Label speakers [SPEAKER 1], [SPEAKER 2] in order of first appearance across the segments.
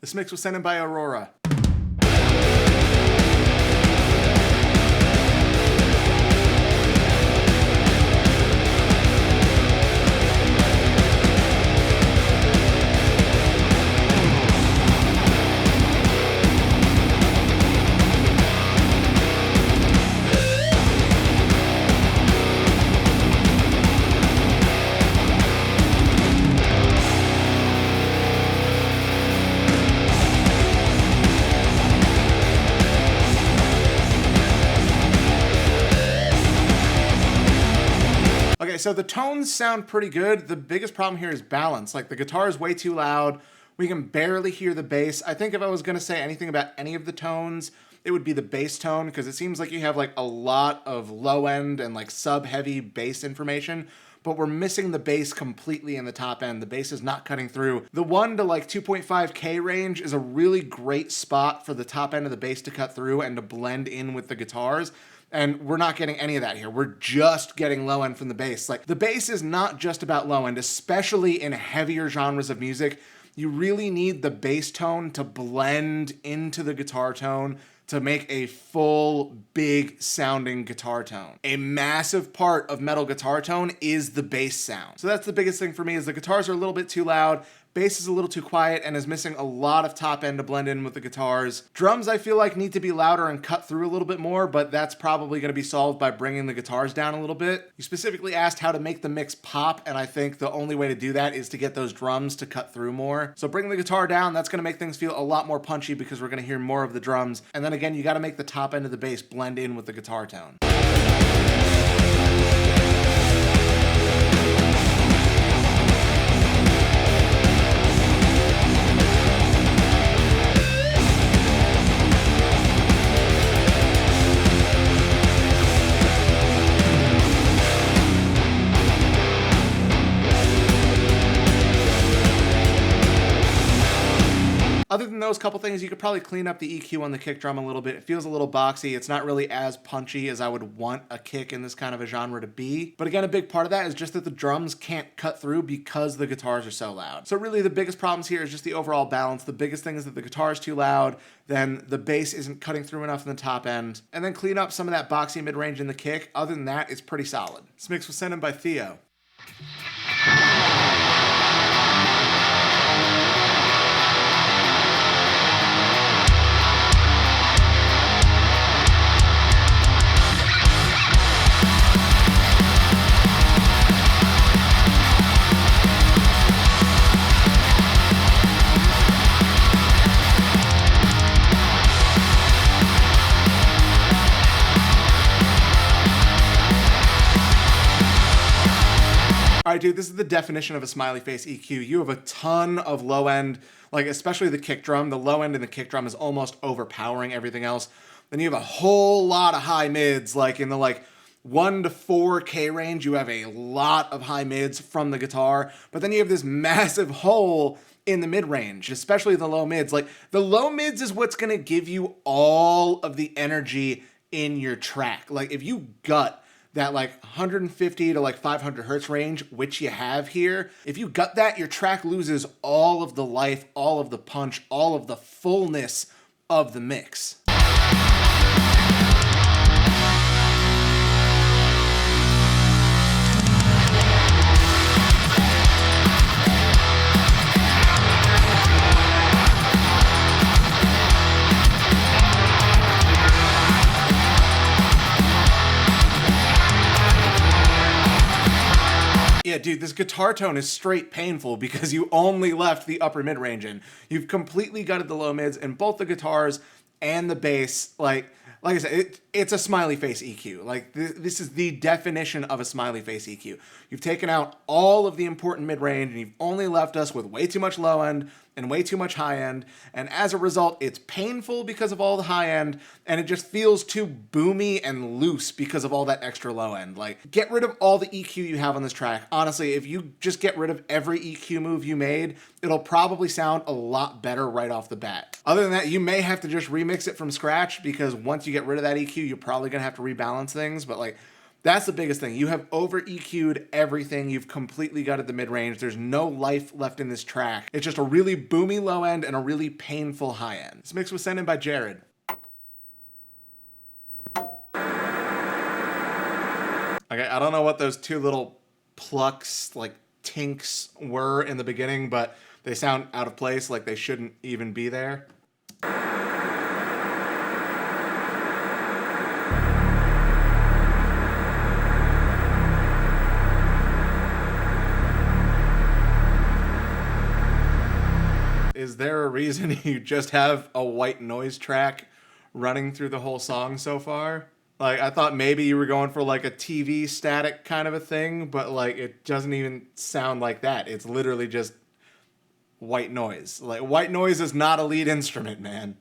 [SPEAKER 1] This mix was sent in by Aurora. Okay, so the tones sound pretty good. The biggest problem here is balance. Like, the guitar is way too loud. We can barely hear the bass. I think if I was gonna say anything about any of the tones, it would be the bass tone, because it seems like you have like a lot of low end and like sub-heavy bass information, but we're missing the bass completely in the top end. The bass is not cutting through. The 1 to like 2.5K range is a really great spot for the top end of the bass to cut through and to blend in with the guitars. And we're not getting any of that here. We're just getting low end from the bass. Like, the bass is not just about low end, especially in heavier genres of music. You really need the bass tone to blend into the guitar tone to make a full, big sounding guitar tone. A massive part of metal guitar tone is the bass sound. So that's the biggest thing for me, is the guitars are a little bit too loud, bass is a little too quiet, and is missing a lot of top end to blend in with the guitars. Drums, I feel like, need to be louder and cut through a little bit more, but that's probably gonna be solved by bringing the guitars down a little bit. You specifically asked how to make the mix pop, and I think the only way to do that is to get those drums to cut through more. So bring the guitar down, that's gonna make things feel a lot more punchy because we're gonna hear more of the drums. And then again, you gotta make the top end of the bass blend in with the guitar tone. Other than those couple things, you could probably clean up the EQ on the kick drum a little bit. It feels a little boxy. It's not really as punchy as I would want a kick in this kind of a genre to be. But again, a big part of that is just that the drums can't cut through because the guitars are so loud. So really the biggest problems here is just the overall balance. The biggest thing is that the guitar is too loud, then the bass isn't cutting through enough in the top end, and then clean up some of that boxy mid-range in the kick. Other than that, it's pretty solid. This mix was sent in by Theo. All right, dude, this is the definition of a smiley face EQ. You have a ton of low end, like especially the kick drum. The low end in the kick drum is almost overpowering everything else. Then you have a whole lot of high mids, like in the 1 to 4K range. You have a lot of high mids from the guitar, but then you have this massive hole in the mid range, especially the low mids. Like, the low mids is what's gonna give you all of the energy in your track. Like, if you gut that 150 to 500 hertz range, which you have here, if you gut that, your track loses all of the life, all of the punch, all of the fullness of the mix. Yeah, dude, this guitar tone is straight painful because you only left the upper mid-range in. You've completely gutted the low mids, and both the guitars and the bass, like I said, it's a smiley face EQ. Like, this is the definition of a smiley face EQ. You've taken out all of the important mid-range, and you've only left us with way too much low end and way too much high end, and as a result, it's painful because of all the high end, and it just feels too boomy and loose because of all that extra low end. Like, get rid of all the EQ you have on this track. Honestly, if you just get rid of every EQ move you made, it'll probably sound a lot better right off the bat. Other than that, you may have to just remix it from scratch, because once you get rid of that EQ, you're probably gonna have to rebalance things, but That's the biggest thing. You have over EQ'd everything. You've completely gutted the mid-range. There's no life left in this track. It's just a really boomy low end and a really painful high end. This mix was sent in by Jared. Okay, I don't know what those two little plucks, like tinks, were in the beginning, but they sound out of place, like they shouldn't even be there. Is there a reason you just have a white noise track running through the whole song so far? Like, I thought maybe you were going for like a TV static kind of a thing, but like it doesn't even sound like that. It's literally just white noise. Like, white noise is not a lead instrument, man.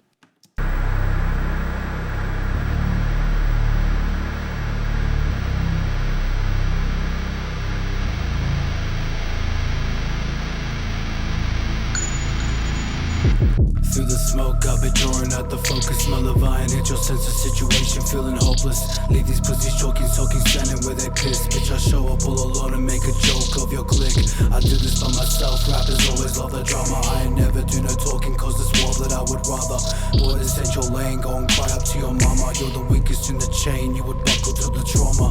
[SPEAKER 2] Through the smoke, I've been drawing out the focus. Smell of iron, hit your sense of situation, feeling hopeless. Leave these pussies choking, soaking, standing where they piss. Bitch, I show up all alone and make a joke of your clique. I do this by myself, rappers always love the drama. I ain't never do no talking, cause this world that I would rather. Boy, this ain't your lane, go and cry up to your mama. You're the weakest in the chain, you would buckle to the trauma.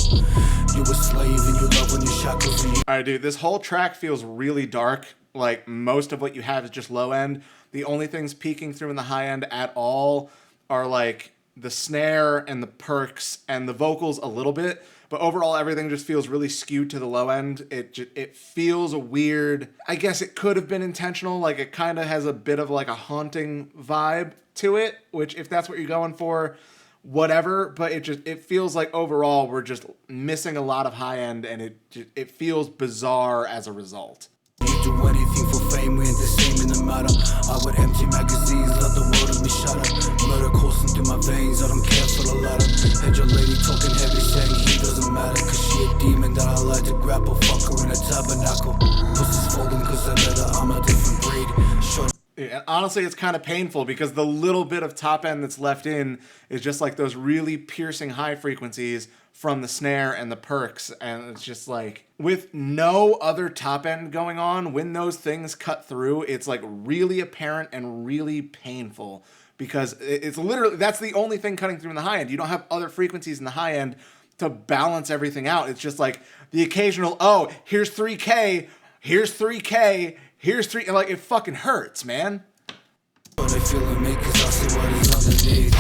[SPEAKER 2] You a slave and you love when you're shackles and you...
[SPEAKER 1] Alright, dude, this whole track feels really dark. Like, most of what you have is just low end. The only things peeking through in the high end at all are like the snare and the perks and the vocals a little bit, but overall everything just feels really skewed to the low end. It feels weird. I guess it could have been intentional. Like, it kind of has a bit of like a haunting vibe to it, which if that's what you're going for, whatever, but it feels like overall we're just missing a lot of high end, and it feels bizarre as a result.
[SPEAKER 2] You do anything for fame, we ain't the same in the matter. I would empty magazines, let the world of me shatter. Murder coursing through my veins, I don't care for the ladder. Had your lady talking heavy, saying he doesn't matter, cause she a demon that I like to grapple. Fuck her in a tabernacle. Pussy's folding cause I let her, I'm a different breed. Short.
[SPEAKER 1] And honestly, it's kind of painful because the little bit of top end that's left in is just like those really piercing high frequencies from the snare and the perks, and it's just like, with no other top end going on, when those things cut through, it's like really apparent and really painful, because it's literally, that's the only thing cutting through in the high end. You don't have other frequencies in the high end to balance everything out. It's just like the occasional, oh, here's 3K, here's 3K, here's 3, and like, it fucking hurts, man.
[SPEAKER 2] They feeling me cause I see what is underneath.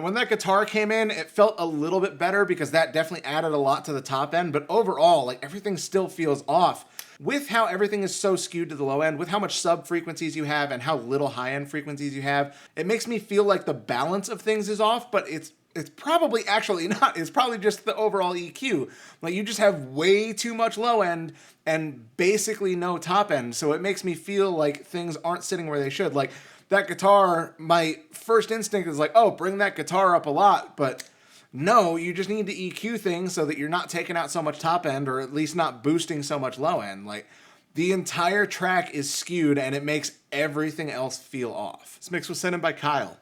[SPEAKER 1] When that guitar came in, it felt a little bit better because that definitely added a lot to the top end, but overall, like, everything still feels off. With how everything is so skewed to the low end, with how much sub frequencies you have and how little high end frequencies you have, it makes me feel like the balance of things is off, but it's probably actually not. It's probably just the overall EQ. Like, you just have way too much low end and basically no top end, so it makes me feel like things aren't sitting where they should. Like, that guitar, my first instinct is like, oh, bring that guitar up a lot, but no, you just need to EQ things so that you're not taking out so much top end, or at least not boosting so much low end. Like, the entire track is skewed and it makes everything else feel off. This mix was sent in by Kyle.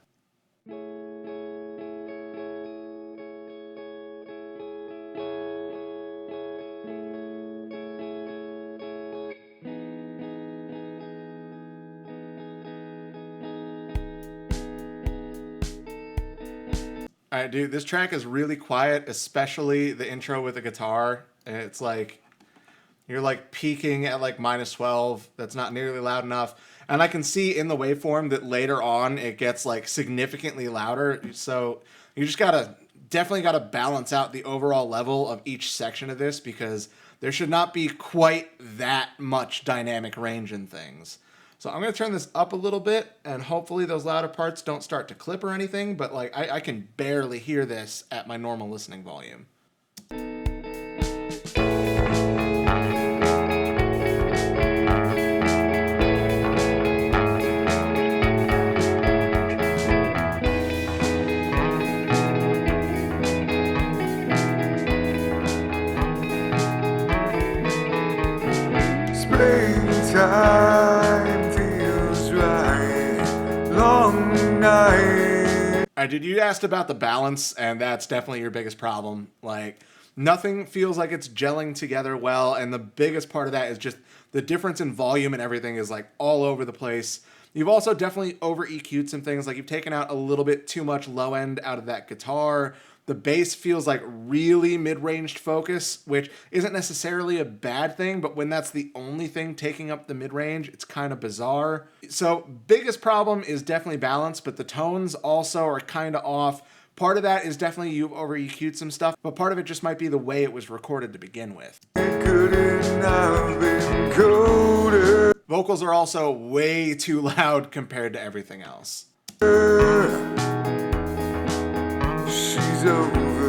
[SPEAKER 1] All right, dude, this track is really quiet, especially the intro with the guitar. And it's like, you're like peaking at like -12. That's not nearly loud enough. And I can see in the waveform that later on it gets like significantly louder. So you just definitely gotta balance out the overall level of each section of this, because there should not be quite that much dynamic range in things. So I'm going to turn this up a little bit, and hopefully those louder parts don't start to clip or anything, but like I can barely hear this at my normal listening volume. All right, dude, you asked about the balance, and that's definitely your biggest problem. Like, nothing feels like it's gelling together well, and the biggest part of that is just the difference in volume and everything is like all over the place. You've also definitely over EQ'd some things, like you've taken out a little bit too much low end out of that guitar. The bass feels like really mid-ranged focus, which isn't necessarily a bad thing, but when that's the only thing taking up the mid-range, it's kind of bizarre. So biggest problem is definitely balance, but the tones also are kind of off. Part of that is definitely you've over EQ'd some stuff, but part of it just might be the way it was recorded to begin with. Vocals are also way too loud compared to everything else.
[SPEAKER 2] She's over.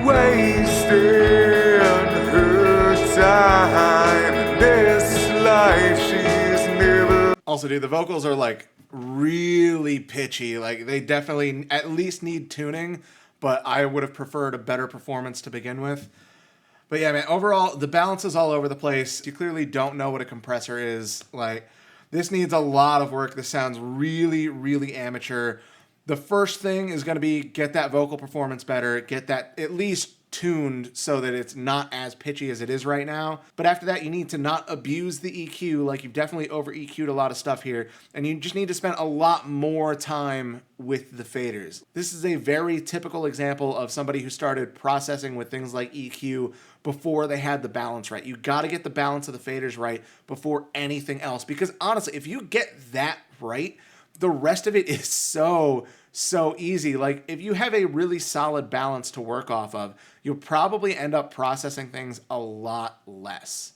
[SPEAKER 2] Wasting her time in this life she's never.
[SPEAKER 1] Also, dude, the vocals are like really pitchy. Like they definitely at least need tuning, but I would have preferred a better performance to begin with. But yeah, man, overall, the balance is all over the place. You clearly don't know what a compressor is. Like, this needs a lot of work. This sounds really, really amateur. The first thing is going to be get that vocal performance better, get that at least tuned so that it's not as pitchy as it is right now. But after that, you need to not abuse the EQ. Like, you've definitely over EQ'd a lot of stuff here, and you just need to spend a lot more time with the faders. This is a very typical example of somebody who started processing with things like EQ before they had the balance right. You got to get the balance of the faders right before anything else, because honestly, if you get that right, the rest of it is so easy. Like, if you have a really solid balance to work off of, you'll probably end up processing things a lot less.